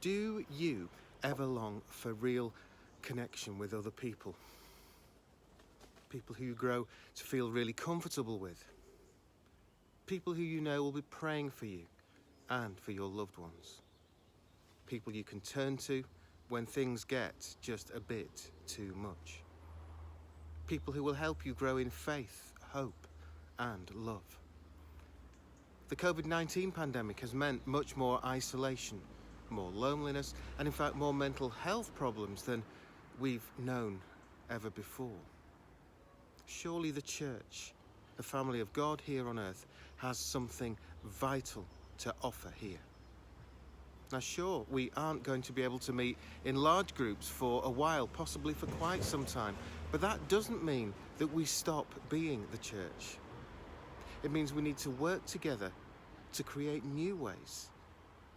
Do you ever long for real connection with other people? People who you grow to feel really comfortable with. People who you know will be praying for you and for your loved ones. People you can turn to when things get just a bit too much. People who will help you grow in faith, hope, and love. The COVID-19 pandemic has meant much more isolation, more loneliness, and in fact more mental health problems than we've known ever before. Surely the church, the family of God here on earth, has something vital to offer here. Now sure, we aren't going to be able to meet in large groups for a while, possibly for quite some time, but that doesn't mean that we stop being the church. It means we need to work together to create new ways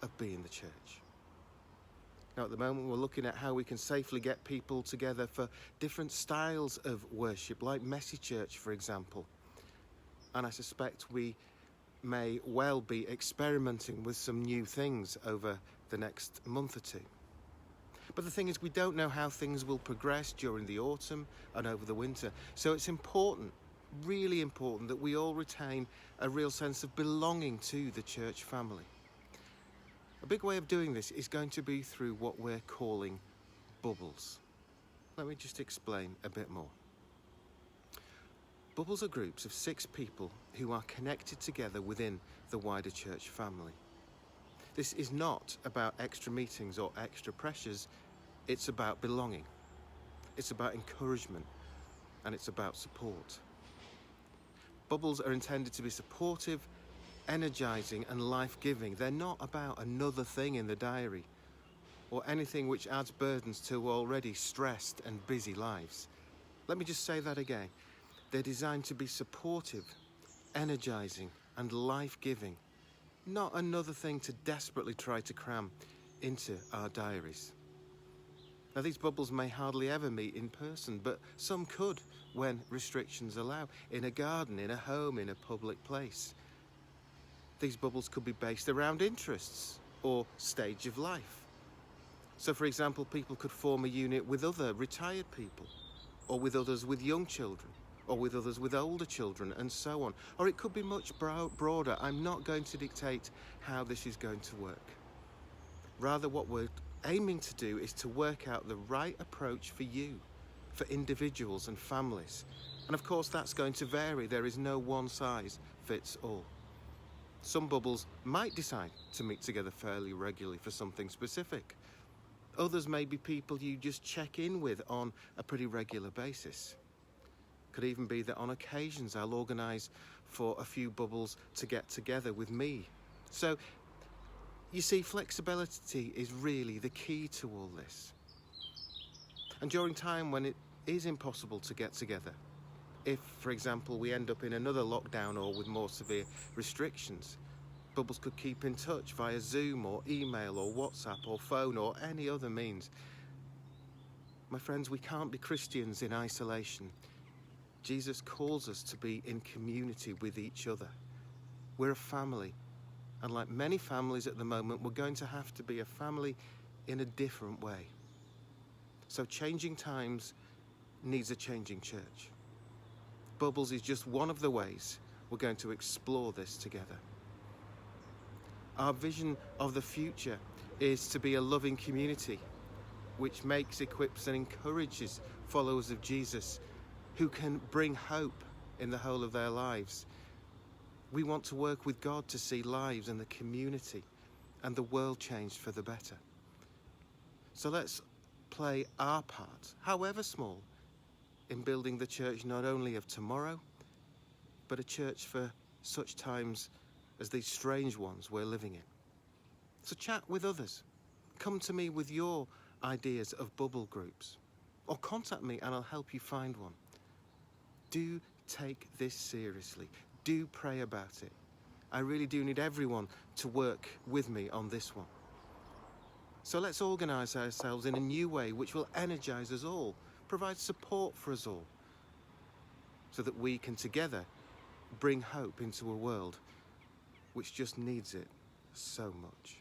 of being the church. Now at the moment we're looking at how we can safely get people together for different styles of worship, like messy church for example. And I suspect we may well be experimenting with some new things over the next month or two. But the thing is, we don't know how things will progress during the autumn and over the winter. So it's important, really important, that we all retain a real sense of belonging to the church family. A big way of doing this is going to be through what we're calling bubbles. Let me just explain a bit more. Bubbles are groups of 6 people who are connected together within the wider church family. This is not about extra meetings or extra pressures, it's about belonging. It's about encouragement and it's about support. Bubbles are intended to be supportive, energising and life-giving. They're not about another thing in the diary or anything which adds burdens to already stressed and busy lives. Let me just say that again. They're designed to be supportive, energising and life-giving, not another thing to desperately try to cram into our diaries. Now these bubbles may hardly ever meet in person, but some could when restrictions allow, in a garden, in a home, in a public place. These bubbles could be based around interests or stage of life. So for example, people could form a unit with other retired people, or with others with young children, or with others with older children, and so on. Or it could be much broader. I'm not going to dictate how this is going to work. Rather, what we're aiming to do is to work out the right approach for you, for individuals and families. And of course, that's going to vary. There is no one size fits all. Some bubbles might decide to meet together fairly regularly for something specific. Others may be people you just check in with on a pretty regular basis. Could even be that on occasions I'll organise for a few bubbles to get together with me. So, you see, flexibility is really the key to all this. And during time when it is impossible to get together, if, for example, we end up in another lockdown or with more severe restrictions, bubbles could keep in touch via Zoom or email or WhatsApp or phone or any other means. My friends, we can't be Christians in isolation. Jesus calls us to be in community with each other. We're a family, and like many families at the moment, we're going to have to be a family in a different way. So changing times needs a changing church. Bubbles is just one of the ways we're going to explore this together. Our vision of the future is to be a loving community which makes, equips and encourages followers of Jesus who can bring hope in the whole of their lives. We want to work with God to see lives and the community and the world changed for the better. So let's play our part, however small, in building the church not only of tomorrow, but a church for such times as these strange ones we're living in. So chat with others. Come to me with your ideas of bubble groups, or contact me and I'll help you find one. Do take this seriously. Do pray about it. I really do need everyone to work with me on this one. So let's organise ourselves in a new way which will energise us all, provide support for us all, so that we can together bring hope into a world which just needs it so much.